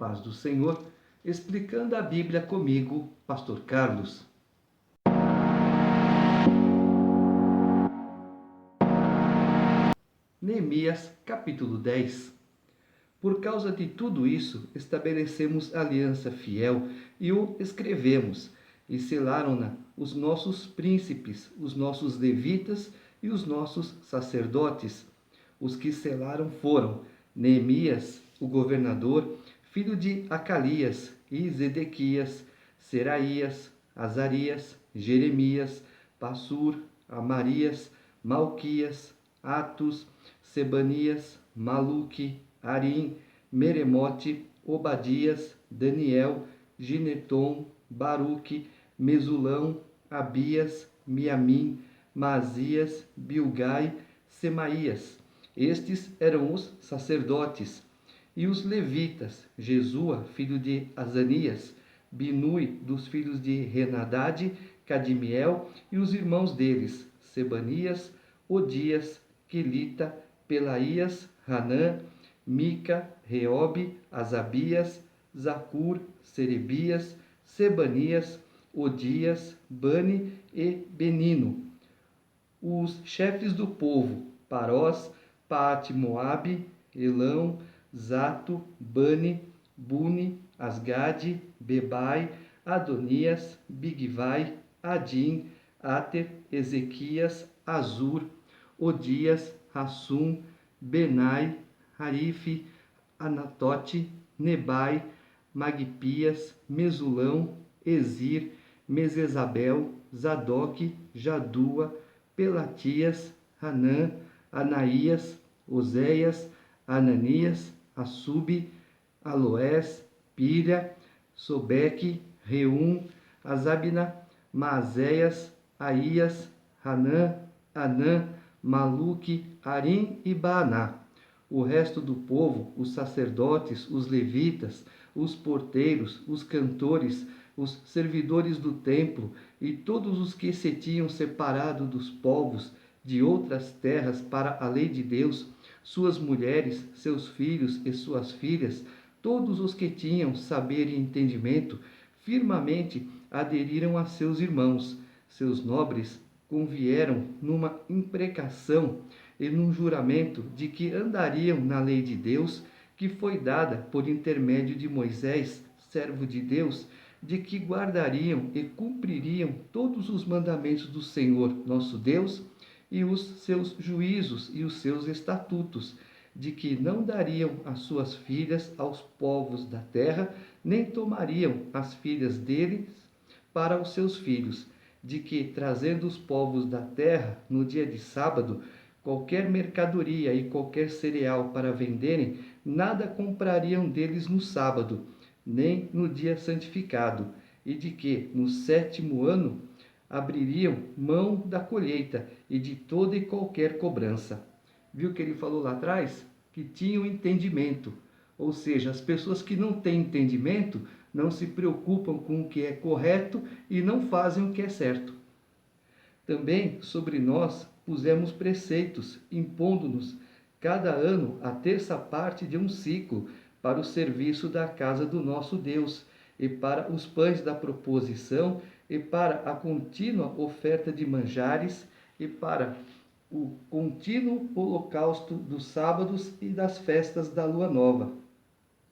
paz do Senhor, explicando a Bíblia comigo, Pastor Carlos. Neemias, capítulo 10. Por causa de tudo isso, estabelecemos aliança fiel e o escrevemos, e selaram-na os nossos príncipes, os nossos levitas e os nossos sacerdotes. Os que selaram foram Neemias, o governador, filho de Acalias, e Zedequias, Seraías, Azarias, Jeremias, Passur, Amarias, Malquias, Atos, Sebanias, Maluque, Arim, Meremote, Obadias, Daniel, Gineton, Baruque, Mesulão, Abias, Miamim, Maasias, Bilgai, Semaías. Estes eram os sacerdotes. E os levitas, Jesua, filho de Azanias, Binui, dos filhos de Henadade, Cadmiel, e os irmãos deles, Sebanias, Odias, Quelita, Pelaías, Hanã, Mica, Reobe, Asabias, Zacur, Serebias, Sebanias, Odias, Bani e Benino. Os chefes do povo, Parós, Paate-Moabe, Elão, Zato, Bani, Buni, Asgade, Bebai, Adonias, Bigvai, Adim, Ater, Ezequias, Azur, Odias, Hassum, Benai, Harife, Anatote, Nebai, Magpias, Mesulão, Ezir, Mesesabel, Zadok, Jadua, Pelatias, Hanã, Anaías, Oséias, Ananias, Assube, Aloés, Pilha, Sobeque, Reum, Azabna, Maazéias, Aías, Hanã, Anã, Maluque, Arim e Baaná. O resto do povo, os sacerdotes, os levitas, os porteiros, os cantores, os servidores do templo e todos os que se tinham separado dos povos de outras terras para a lei de Deus, suas mulheres, seus filhos e suas filhas, todos os que tinham saber e entendimento, firmemente aderiram a seus irmãos. Seus nobres convieram numa imprecação e num juramento de que andariam na lei de Deus, que foi dada por intermédio de Moisés, servo de Deus, de que guardariam e cumpririam todos os mandamentos do Senhor, nosso Deus, e os seus juízos e os seus estatutos, de que não dariam as suas filhas aos povos da terra, nem tomariam as filhas deles para os seus filhos, de que, trazendo os povos da terra no dia de sábado, qualquer mercadoria e qualquer cereal para venderem, nada comprariam deles no sábado, nem no dia santificado, e de que, no 7º ano, abririam mão da colheita e de toda e qualquer cobrança. Viu o que ele falou lá atrás? Que tinham entendimento. Ou seja, as pessoas que não têm entendimento não se preocupam com o que é correto e não fazem o que é certo. Também sobre nós pusemos preceitos, impondo-nos cada ano a terça parte de um ciclo para o serviço da casa do nosso Deus, e para os pães da proposição, e para a contínua oferta de manjares, e para o contínuo holocausto dos sábados e das festas da lua nova,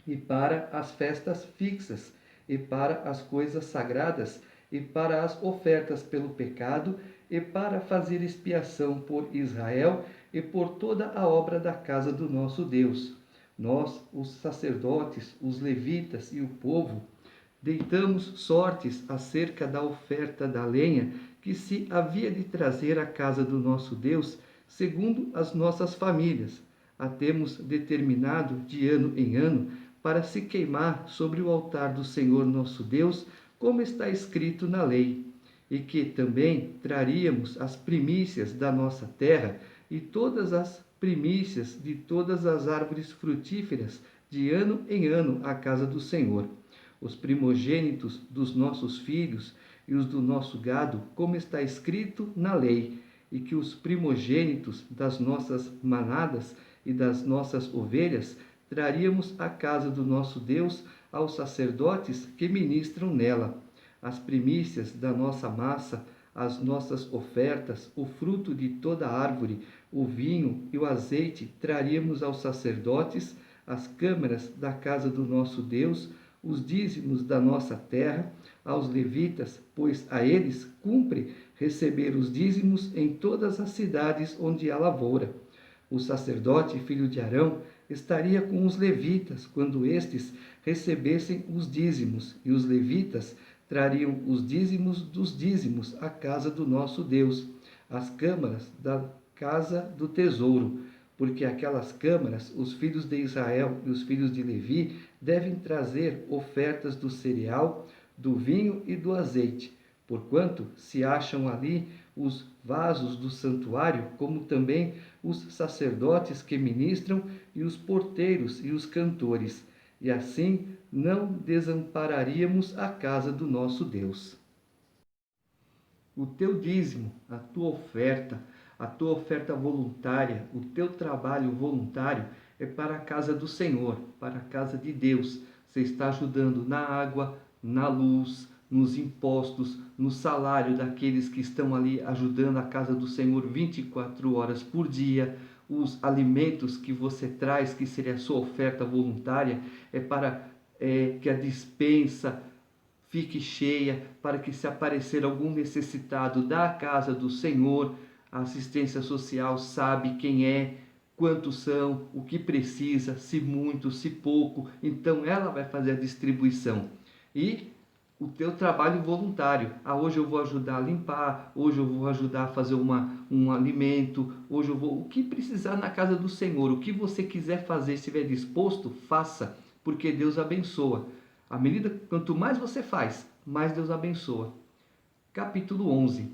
e para as festas fixas, e para as coisas sagradas, e para as ofertas pelo pecado, e para fazer expiação por Israel e por toda a obra da casa do nosso Deus. Nós, os sacerdotes, os levitas e o povo, deitamos sortes acerca da oferta da lenha que se havia de trazer à casa do nosso Deus, segundo as nossas famílias. A temos determinado de ano em ano para se queimar sobre o altar do Senhor nosso Deus, como está escrito na lei. E que também traríamos as primícias da nossa terra e todas as primícias de todas as árvores frutíferas de ano em ano à casa do Senhor. Os primogênitos dos nossos filhos e os do nosso gado, como está escrito na lei, e que os primogênitos das nossas manadas e das nossas ovelhas traríamos à casa do nosso Deus aos sacerdotes que ministram nela. As primícias da nossa massa, as nossas ofertas, o fruto de toda árvore, o vinho e o azeite traríamos aos sacerdotes, às câmaras da casa do nosso Deus, os dízimos da nossa terra, aos levitas, pois a eles cumpre receber os dízimos em todas as cidades onde há lavoura. O sacerdote, filho de Arão, estaria com os levitas quando estes recebessem os dízimos, e os levitas trariam os dízimos dos dízimos à casa do nosso Deus, às câmaras da casa do tesouro, porque aquelas câmaras, os filhos de Israel e os filhos de Levi devem trazer ofertas do cereal, do vinho e do azeite, porquanto se acham ali os vasos do santuário, como também os sacerdotes que ministram e os porteiros e os cantores, e assim não desampararíamos a casa do nosso Deus. O teu dízimo, a tua oferta voluntária, o teu trabalho voluntário é para a casa do Senhor, para a casa de Deus. Você está ajudando na água, na luz, nos impostos, no salário daqueles que estão ali ajudando a casa do Senhor 24 horas por dia. Os alimentos que você traz, que seria a sua oferta voluntária, é para que a despensa fique cheia, para que se aparecer algum necessitado da casa do Senhor, a assistência social sabe quem é, quantos são, o que precisa, se muito, se pouco, então ela vai fazer a distribuição. E o teu trabalho voluntário, hoje eu vou ajudar a limpar, hoje eu vou ajudar a fazer um alimento, hoje eu vou, o que precisar na casa do Senhor, o que você quiser fazer, se estiver disposto, faça, porque Deus abençoa. À medida, quanto mais você faz, mais Deus abençoa. Capítulo 11.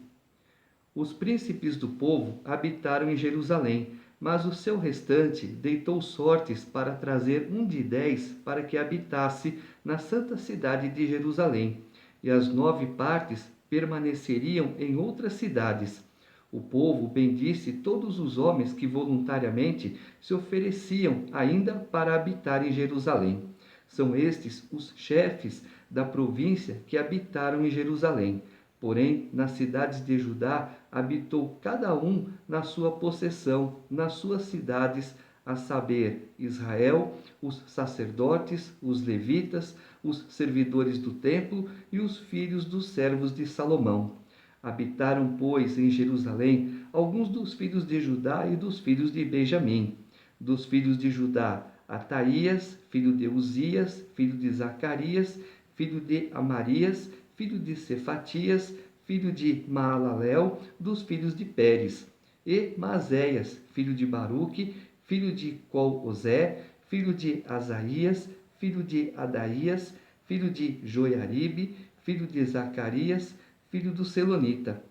Os príncipes do povo habitaram em Jerusalém, mas o seu restante deitou sortes para trazer um de 10 para que habitasse na santa cidade de Jerusalém, e as 9 partes permaneceriam em outras cidades. O povo bendisse todos os homens que voluntariamente se ofereciam ainda para habitar em Jerusalém. São estes os chefes da província que habitaram em Jerusalém. Porém, nas cidades de Judá habitou cada um na sua possessão, nas suas cidades, a saber, Israel, os sacerdotes, os levitas, os servidores do templo e os filhos dos servos de Salomão. Habitaram, pois, em Jerusalém alguns dos filhos de Judá e dos filhos de Benjamim. Dos filhos de Judá, Ataías, filho de Uzias, filho de Zacarias, filho de Amarias, filho de Cefatias, filho de Maalalel, dos filhos de Pérez, e Maséias, filho de Baruque, filho de Col-Osé, filho de Asaías, filho de Adaías, filho de Joiaribe, filho de Zacarias, filho do Selonita.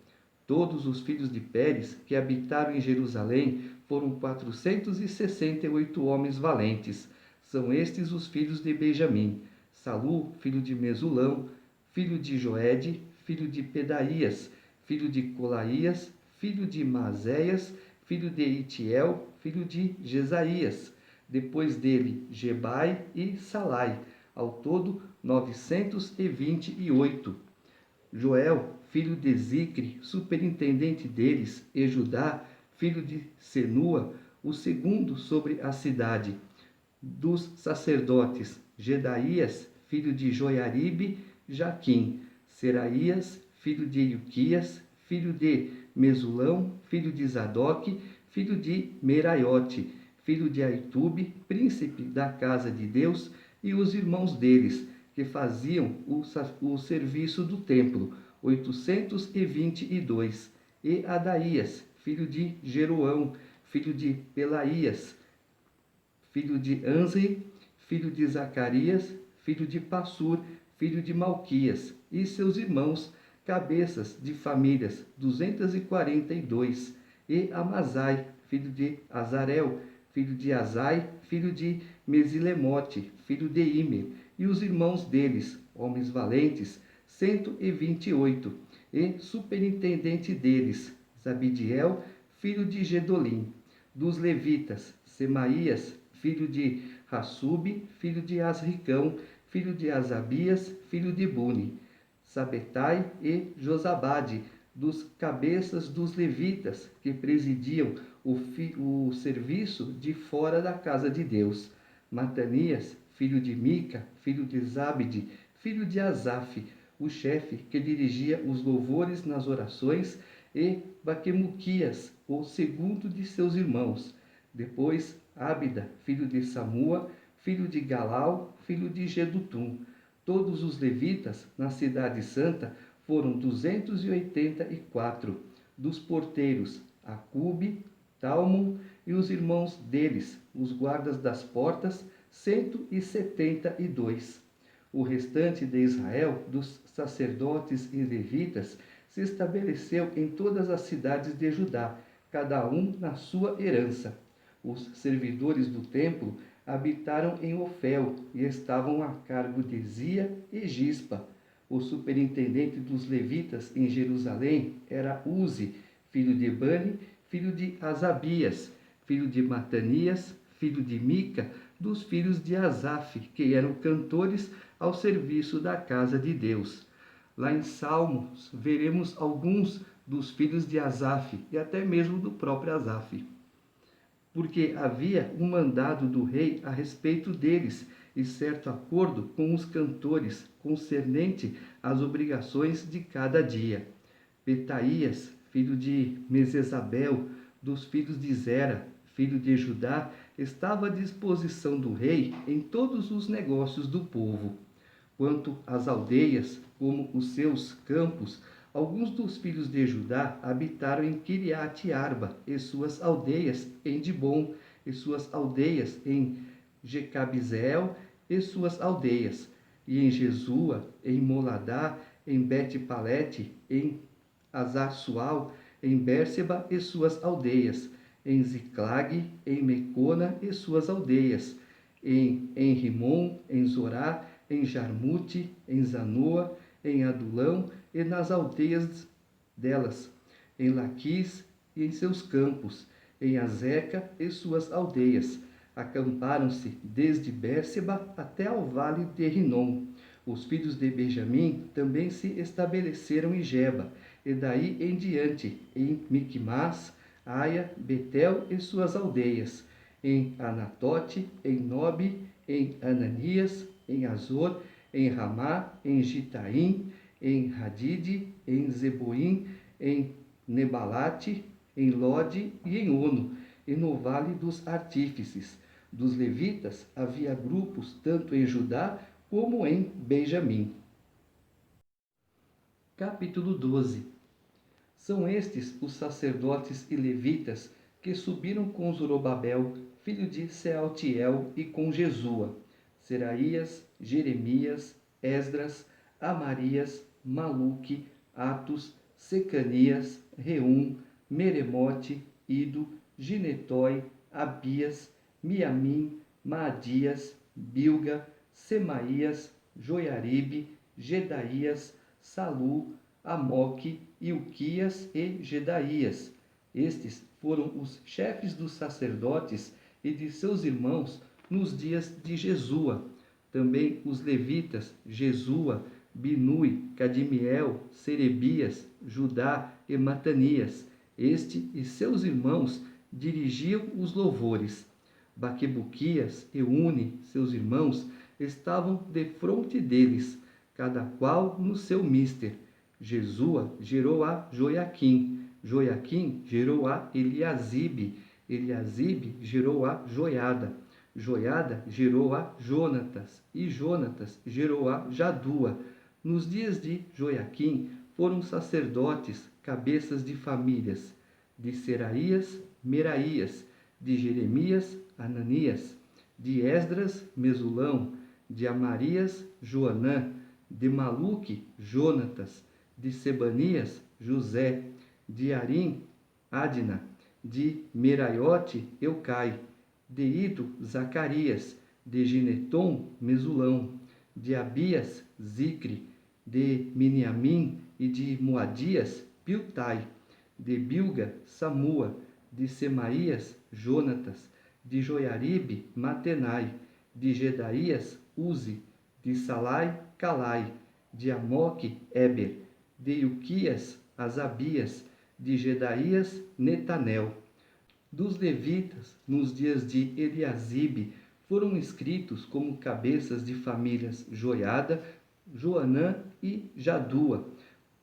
Todos os filhos de Pérez que habitaram em Jerusalém foram 468 homens valentes. São estes os filhos de Benjamim: Salu, filho de Mesulão, filho de Joede, filho de Pedaías, filho de Colaías, filho de Maséias, filho de Itiel, filho de Jesaías. Depois dele, Gebai e Salai, ao todo 928. Joel, filho de Zicre, superintendente deles, e Judá, filho de Senua, o segundo sobre a cidade. Dos sacerdotes, Gedaías, filho de Joiaribe, Jaquim, Seraías, filho de Ilquias, filho de Mesulão, filho de Zadoque, filho de Meraiote, filho de Aitube, príncipe da casa de Deus, e os irmãos deles, que faziam o serviço do templo, 822, e Adaías, filho de Jeroão, filho de Pelaías, filho de Anzi, filho de Zacarias, filho de Passur, filho de Malquias, e seus irmãos, cabeças de famílias, 242, e Amazai, filho de Azarel, filho de Azai, filho de Mesilemote, filho de Imer, e os irmãos deles, homens valentes, 128, e superintendente deles, Zabidiel, filho de Gedolim. Dos levitas, Semaías, filho de Hassube, filho de Asricão, filho de Asabias, filho de Buni, Sabetai e Josabade, dos cabeças dos levitas, que presidiam o serviço de fora da casa de Deus. Matanias, filho de Mica, filho de Zabde, filho de Asaf, o chefe que dirigia os louvores nas orações, e Baquemuquias, o segundo de seus irmãos. Depois, Ábida, filho de Samua, filho de Galau, filho de Gedutum. Todos os levitas na cidade santa foram 284. Dos porteiros, Acube, Talmon e os irmãos deles, os guardas das portas, 172. O restante de Israel, dos sacerdotes e levitas, se estabeleceu em todas as cidades de Judá, cada um na sua herança. Os servidores do templo habitaram em Ofel e estavam a cargo de Zia e Gispa. O superintendente dos levitas em Jerusalém era Uzi, filho de Bani, filho de Asabias, filho de Matanias, filho de Mica, dos filhos de Asaf, que eram cantores ao serviço da casa de Deus. Lá em Salmos, veremos alguns dos filhos de Asaf e até mesmo do próprio Asaf, porque havia um mandado do rei a respeito deles e certo acordo com os cantores concernente às obrigações de cada dia. Petaías, filho de Mesesabel, dos filhos de Zera, filho de Judá, estava à disposição do rei em todos os negócios do povo. Quanto às aldeias, como os seus campos, alguns dos filhos de Judá habitaram em Kiriat-Arba e suas aldeias, em Dibom e suas aldeias, em Jecabzeel e suas aldeias, e em Jesua, em Moladá, em Bet-Palete, em Azar-Sual, em Bérseba e suas aldeias, em Ziclag, em Mecona e suas aldeias, em Rimon, em Zorá, em Jarmute, em Zanoa, em Adulão e nas aldeias delas, em Laquis e em seus campos, em Azeca e suas aldeias. Acamparam-se desde Bérseba até ao vale de Rinom. Os filhos de Benjamim também se estabeleceram em Geba, e daí em diante, em Miquimás, Aia, Betel e suas aldeias, em Anatote, em Nobe, em Ananias, em Azor, em Ramá, em Gitaim, em Hadide, em Zeboim, em Nebalate, em Lode e em Ono, e no vale dos artífices. Dos levitas havia grupos tanto em Judá como em Benjamim. Capítulo 12. São estes os sacerdotes e levitas que subiram com Zorobabel, filho de Sealtiel, e com Jesua, Seraías, Jeremias, Esdras, Amarias, Maluque, Atos, Secanias, Reum, Meremote, Ido, Ginetói, Abias, Miamim, Maadias, Bilga, Semaías, Joiaribe, Gedaías, Salu, Amoque, Ilquias e Gedaías. Estes foram os chefes dos sacerdotes e de seus irmãos nos dias de Jesua. Também os levitas, Jesua, Binui, Cadimiel, Serebias, Judá e Matanias. Este e seus irmãos dirigiam os louvores. Baquebuquias e Uni, seus irmãos, estavam defronte deles, cada qual no seu mister. Jesua gerou a Joiaquim, Joiaquim gerou a Eliasibe, Eliasibe gerou a Joiada, Joiada gerou a Jonatas, e Jonatas gerou a Jadua. Nos dias de Joiaquim foram sacerdotes, cabeças de famílias, de Seraías, Meraías, de Jeremias, Ananias, de Esdras, Mesulão, de Amarias, Joanã, de Maluque, Jonatas, de Sebanias, José, de Arim, Adna, de Meraiote, Eucai, de Ido, Zacarias, de Gineton, Mesulão, de Abias, Zicre, de Miniamim e de Moadias, Piltai, de Bilga, Samua, de Semaías, Jonatas, de Joiaribe, Matenai, de Gedaías, Uzi, de Salai, Calai, de Amoque, Éber, de Ilquias, Asabias, de Gedaías, Netanel. Dos levitas, nos dias de Eliasibe, foram escritos como cabeças de famílias Joiada, Joanã e Jadua,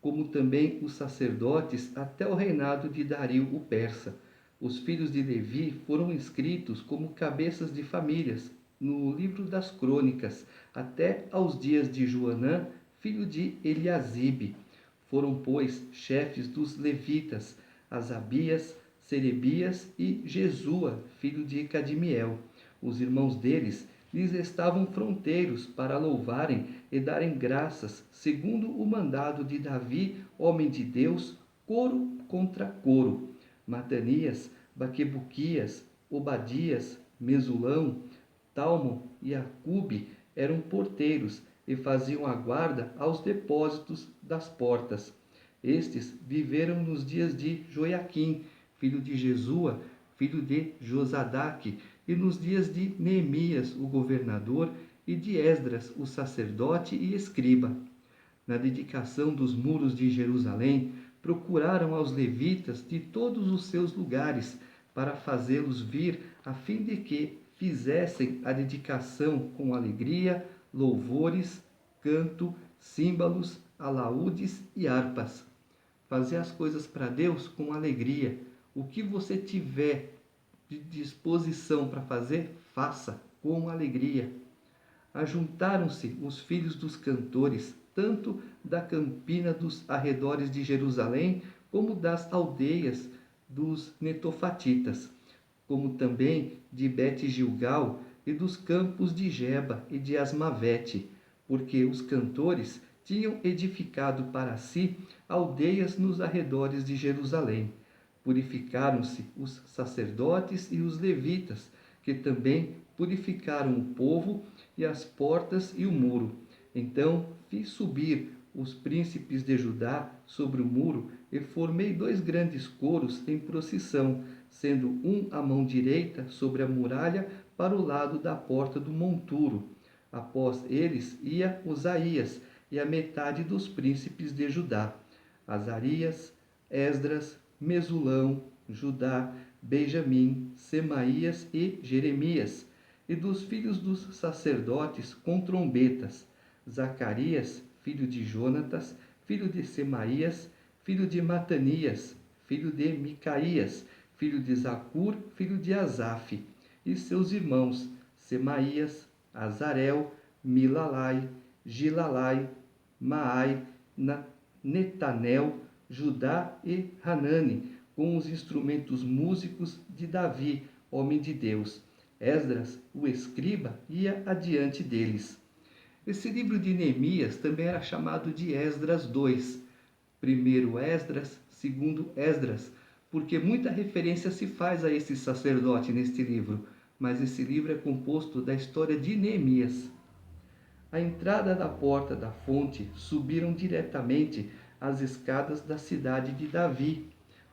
como também os sacerdotes até o reinado de Dario o persa. Os filhos de Levi foram escritos como cabeças de famílias no livro das crônicas, até aos dias de Joanã, filho de Eliasibe. Foram, pois, chefes dos levitas, Asabias, Serebias e Jesua, filho de Cadmiel. Os irmãos deles lhes estavam fronteiros para louvarem e darem graças, segundo o mandado de Davi, homem de Deus, coro contra coro. Matanias, Baquebuquias, Obadias, Mesulão, Talmon e Acube eram porteiros e faziam a guarda aos depósitos das portas. Estes viveram nos dias de Joiaquim, filho de Jesua, filho de Josadaque, e nos dias de Neemias, o governador, e de Esdras, o sacerdote e escriba. Na dedicação dos muros de Jerusalém, procuraram aos levitas de todos os seus lugares, para fazê-los vir, a fim de que fizessem a dedicação com alegria, louvores, canto, símbolos, alaúdes e harpas. Fazer as coisas para Deus com alegria. O que você tiver de disposição para fazer, faça com alegria. Ajuntaram-se os filhos dos cantores, tanto da campina dos arredores de Jerusalém, como das aldeias dos netofatitas, como também de Bet-Gilgal e dos campos de Geba e de Asmavete, porque os cantores tinham edificado para si aldeias nos arredores de Jerusalém. Purificaram-se os sacerdotes e os levitas, que também purificaram o povo e as portas e o muro. Então fiz subir os príncipes de Judá sobre o muro e formei 2 grandes coros em procissão, sendo um à mão direita sobre a muralha para o lado da porta do monturo. Após eles ia Osaías e a metade dos príncipes de Judá, Azarias, Esdras, Mesulão, Judá, Benjamim, Semaías e Jeremias, e dos filhos dos sacerdotes com trombetas, Zacarias, filho de Jonatas, filho de Semaías, filho de Matanias, filho de Micaías, filho de Zacur, filho de Asaf, e seus irmãos, Semaías, Azarel, Milalai, Gilalai, Maai, Netanel, Judá e Hanani, com os instrumentos músicos de Davi, homem de Deus. Esdras, o escriba, ia adiante deles. Esse livro de Neemias também era chamado de Esdras 2. Primeiro Esdras, segundo Esdras, porque muita referência se faz a esse sacerdote neste livro, mas esse livro é composto da história de Neemias. À entrada da porta da fonte, subiram diretamente as escadas da cidade de Davi,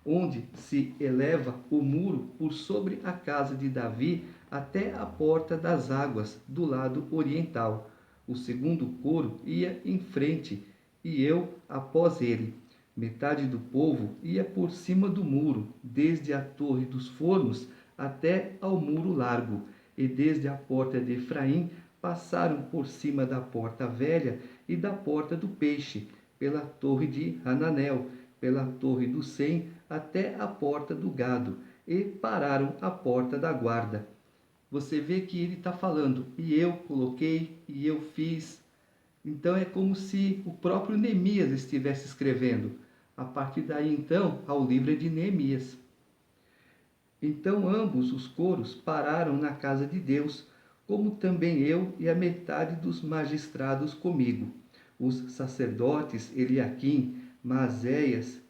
onde se eleva o muro por sobre a casa de Davi até a porta das águas do lado oriental. O segundo coro ia em frente e eu após ele. Metade do povo ia por cima do muro, desde a torre dos fornos até ao muro largo, e desde a porta de Efraim passaram por cima da porta velha e da porta do peixe, pela torre de Hananel, pela torre do Sem, até a porta do gado, e pararam à porta da guarda. Você vê que ele está falando, e eu coloquei, e eu fiz. Então é como se o próprio Neemias estivesse escrevendo. A partir daí, então, ao livro de Neemias. Então ambos os coros pararam na casa de Deus, como também eu e a metade dos magistrados comigo. Os sacerdotes Eliaquim, Maazéias,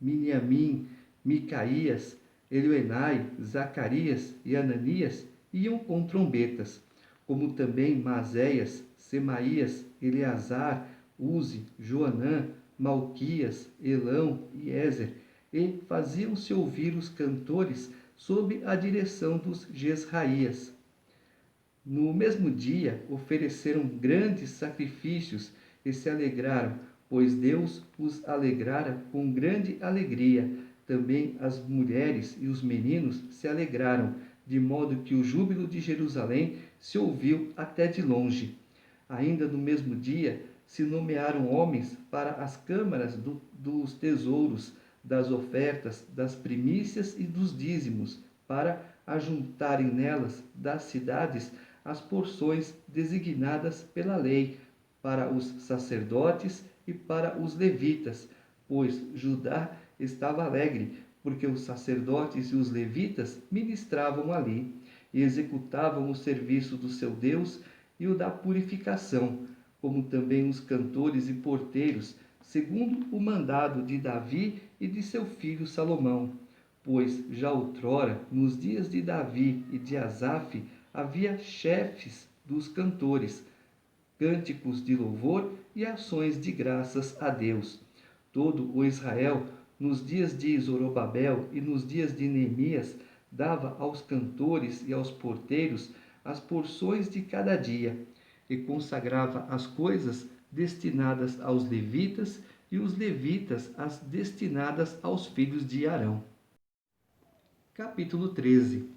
Miniamim, Micaías, Elioenai, Zacarias e Ananias iam com trombetas, como também Maazéias, Semaías, Eleazar, Uzi, Joanã, Malquias, Elão e Ézer, e faziam-se ouvir os cantores sob a direção dos Jesraías. No mesmo dia, ofereceram grandes sacrifícios e se alegraram, pois Deus os alegrara com grande alegria. Também as mulheres e os meninos se alegraram, de modo que o júbilo de Jerusalém se ouviu até de longe. Ainda no mesmo dia, se nomearam homens para as câmaras dos tesouros, das ofertas, das primícias e dos dízimos, para ajuntarem nelas das cidades as porções designadas pela lei, para os sacerdotes e para os levitas, pois Judá estava alegre, porque os sacerdotes e os levitas ministravam ali e executavam o serviço do seu Deus e o da purificação, como também os cantores e porteiros, segundo o mandado de Davi e de seu filho Salomão. Pois já outrora, nos dias de Davi e de Asaf, havia chefes dos cantores, cânticos de louvor e ações de graças a Deus. Todo o Israel, nos dias de Zorobabel e nos dias de Neemias, dava aos cantores e aos porteiros as porções de cada dia, e consagrava as coisas destinadas aos levitas e os levitas as destinadas aos filhos de Arão. Capítulo 13.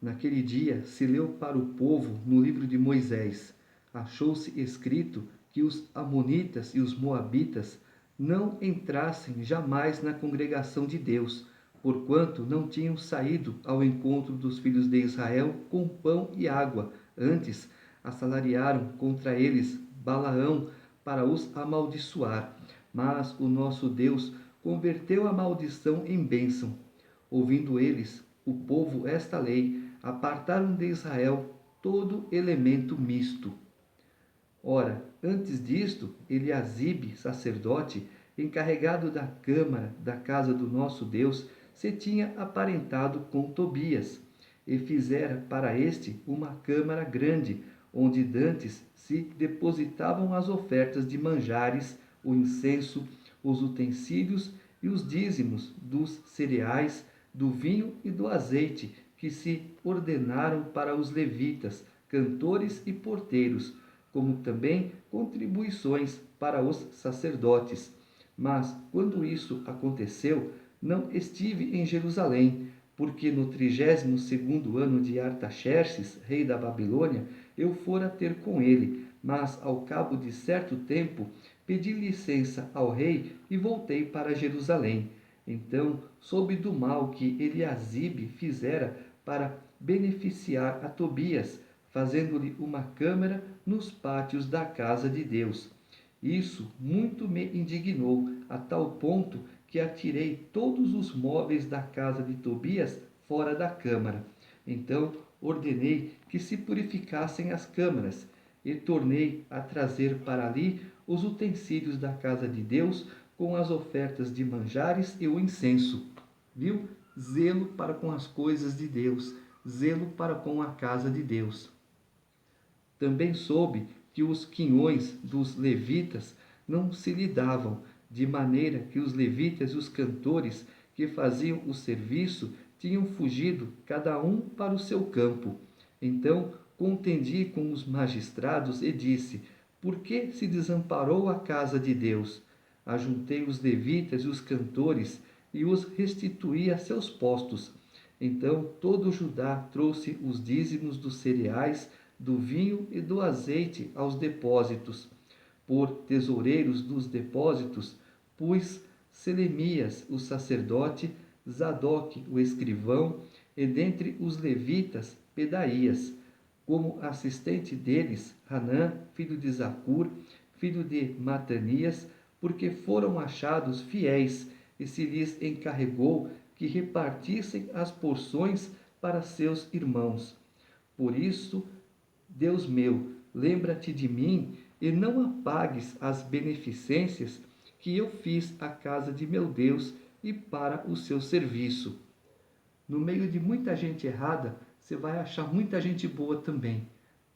Naquele dia se leu para o povo no livro de Moisés. Achou-se escrito que os amonitas e os moabitas não entrassem jamais na congregação de Deus, porquanto não tinham saído ao encontro dos filhos de Israel com pão e água. Antes, assalariaram contra eles Balaão para os amaldiçoar. Mas o nosso Deus converteu a maldição em bênção. Ouvindo eles, o povo, esta lei, apartaram de Israel todo elemento misto. Ora, antes disto, Eliasibe, sacerdote, encarregado da câmara da casa do nosso Deus, se tinha aparentado com Tobias, e fizera para este uma câmara grande, onde dantes se depositavam as ofertas de manjares, o incenso, os utensílios e os dízimos dos cereais, do vinho e do azeite, que se ordenaram para os levitas, cantores e porteiros, como também contribuições para os sacerdotes. Mas, quando isso aconteceu, não estive em Jerusalém, porque no 32º ano de Artaxerxes, rei da Babilônia, eu fora ter com ele, mas ao cabo de certo tempo pedi licença ao rei e voltei para Jerusalém. Então soube do mal que Eliasibe fizera para beneficiar a Tobias, fazendo-lhe uma câmara nos pátios da casa de Deus. Isso muito me indignou, a tal ponto que atirei todos os móveis da casa de Tobias fora da câmara. Então ordenei que se purificassem as câmaras, e tornei a trazer para ali os utensílios da casa de Deus, com as ofertas de manjares e o incenso. Viu? Zelo para com as coisas de Deus, zelo para com a casa de Deus. Também soube que os quinhões dos levitas não se lhe davam, de maneira que os levitas e os cantores que faziam o serviço tinham fugido cada um para o seu campo. Então contendi com os magistrados e disse: por que se desamparou a casa de Deus? Ajuntei os levitas e os cantores e os restituí a seus postos. Então todo Judá trouxe os dízimos dos cereais, do vinho e do azeite aos depósitos. Por tesoureiros dos depósitos pus Selemias, o sacerdote, Zadoque, o escrivão, e dentre os levitas, Pedaías. Como assistente deles, Hanã, filho de Zacur, filho de Matanias, porque foram achados fiéis, e se lhes encarregou que repartissem as porções para seus irmãos. Por isso, Deus meu, lembra-te de mim e não apagues as beneficências que eu fiz à casa de meu Deus e para o seu serviço. No meio de muita gente errada, você vai achar muita gente boa também.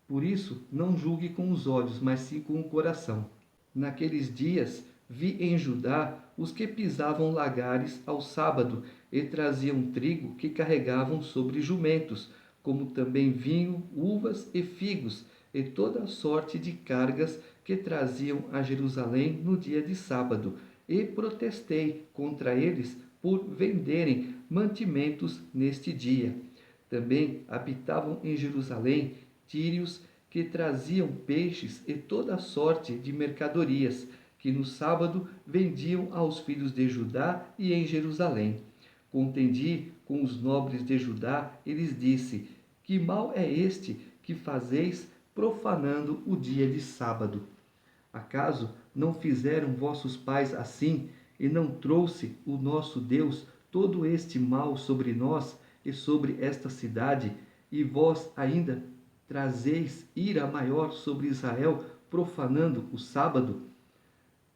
Por isso, não julgue com os olhos, mas sim com o coração. Naqueles dias, vi em Judá os que pisavam lagares ao sábado e traziam trigo que carregavam sobre jumentos, como também vinho, uvas e figos, e toda sorte de cargas que traziam a Jerusalém no dia de sábado, e protestei contra eles por venderem mantimentos neste dia. Também habitavam em Jerusalém tírios que traziam peixes e toda sorte de mercadorias, que no sábado vendiam aos filhos de Judá e em Jerusalém. Contendi com os nobres de Judá e lhes disse: que mal é este que fazeis profanando o dia de sábado? Acaso não fizeram vossos pais assim, e não trouxe o nosso Deus todo este mal sobre nós e sobre esta cidade, e vós ainda trazeis ira maior sobre Israel, profanando o sábado?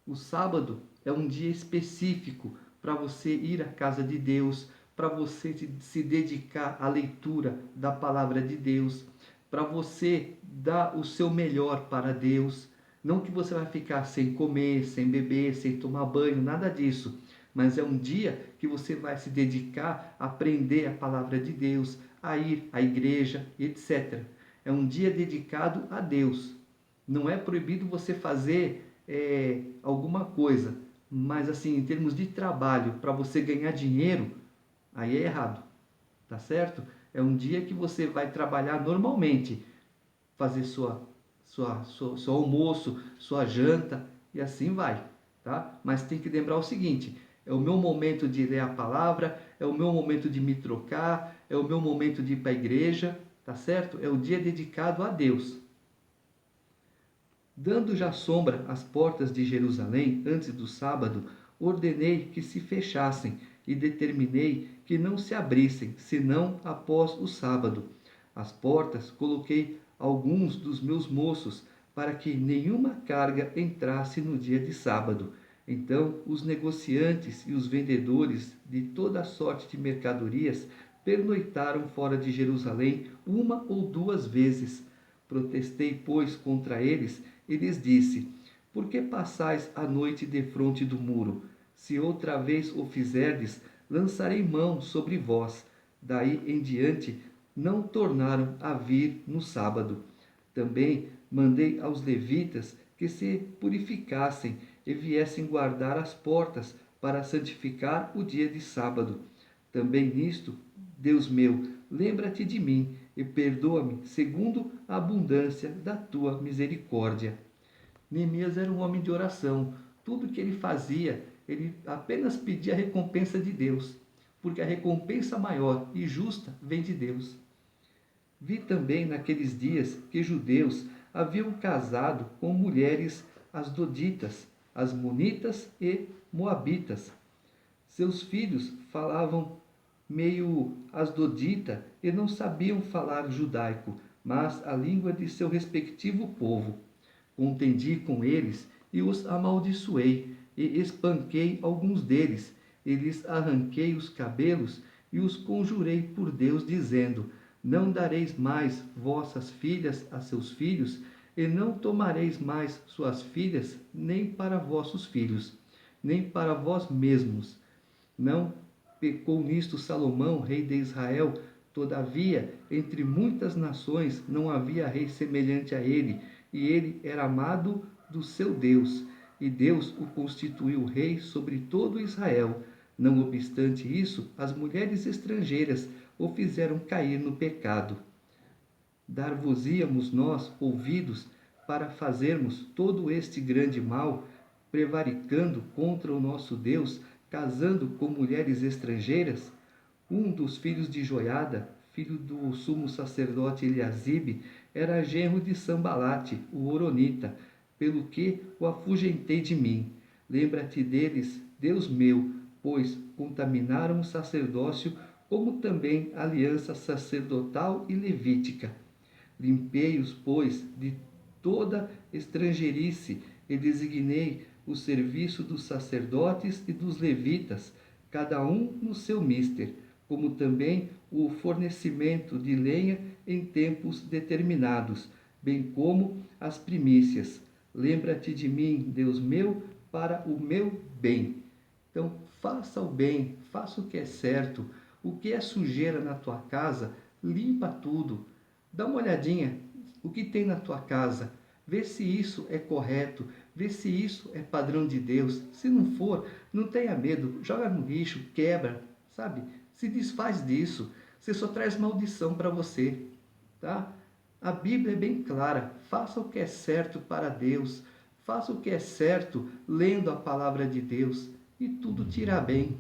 O sábado é um dia específico para você ir à casa de Deus, para você se dedicar à leitura da palavra de Deus, para você dar o seu melhor para Deus. Não que você vai ficar sem comer, sem beber, sem tomar banho, nada disso. Mas é um dia que você vai se dedicar a aprender a palavra de Deus, a ir à igreja, etc. É um dia dedicado a Deus. Não é proibido você fazer alguma coisa, mas assim, em termos de trabalho, para você ganhar dinheiro, aí é errado, tá certo? É um dia que você vai trabalhar normalmente, fazer seu almoço, sua janta e assim vai, tá? Mas tem que lembrar o seguinte: é o meu momento de ler a palavra, é o meu momento de me trocar, é o meu momento de ir para a igreja, tá certo? É o dia dedicado a Deus. Dando já sombra às portas de Jerusalém antes do sábado, ordenei que se fechassem e determinei que não se abrissem, senão após o sábado. Às portas coloquei alguns dos meus moços, para que nenhuma carga entrasse no dia de sábado. Então os negociantes e os vendedores de toda sorte de mercadorias pernoitaram fora de Jerusalém uma ou duas vezes. Protestei, pois, contra eles e lhes disse: por que passais a noite defronte do muro? Se outra vez o fizerdes, lançarei mão sobre vós. Daí em diante não tornaram a vir no sábado. Também mandei aos levitas que se purificassem e viessem guardar as portas para santificar o dia de sábado. Também nisto, Deus meu, lembra-te de mim e perdoa-me segundo a abundância da tua misericórdia. Neemias era um homem de oração. Tudo que ele fazia, ele apenas pedia a recompensa de Deus, porque a recompensa maior e justa vem de Deus. Vi também naqueles dias que judeus haviam casado com mulheres asdoditas, asmonitas e moabitas. Seus filhos falavam meio asdodita e não sabiam falar judaico, mas a língua de seu respectivo povo. Contendi com eles e os amaldiçoei, e espanquei alguns deles, e lhes arranquei os cabelos, e os conjurei por Deus, dizendo: não dareis mais vossas filhas a seus filhos, e não tomareis mais suas filhas, nem para vossos filhos, nem para vós mesmos. Não pecou nisto Salomão, rei de Israel? Todavia, entre muitas nações não havia rei semelhante a ele, e ele era amado do seu Deus, e Deus o constituiu rei sobre todo Israel. Não obstante isso, as mulheres estrangeiras o fizeram cair no pecado. Dar-vos-íamos nós ouvidos para fazermos todo este grande mal, prevaricando contra o nosso Deus, casando com mulheres estrangeiras? Um dos filhos de Joiada, filho do sumo sacerdote Eliasibe, era genro de Sambalate, o horonita, pelo que o afugentei de mim. Lembra-te deles, Deus meu, pois contaminaram o sacerdócio, como também a aliança sacerdotal e levítica. Limpei-os, pois, de toda estrangeirice e designei o serviço dos sacerdotes e dos levitas, cada um no seu mister, como também o fornecimento de lenha em tempos determinados, bem como as primícias. Lembra-te de mim, Deus meu, para o meu bem. Então, faça o bem, faça o que é certo. O que é sujeira na tua casa, limpa tudo. Dá uma olhadinha o que tem na tua casa. Vê se isso é correto, vê se isso é padrão de Deus. Se não for, não tenha medo, joga no lixo, quebra, sabe? Se desfaz disso. Você só traz maldição para você, tá? A Bíblia é bem clara. Faça o que é certo para Deus. Faça o que é certo lendo a palavra de Deus e tudo te irá bem.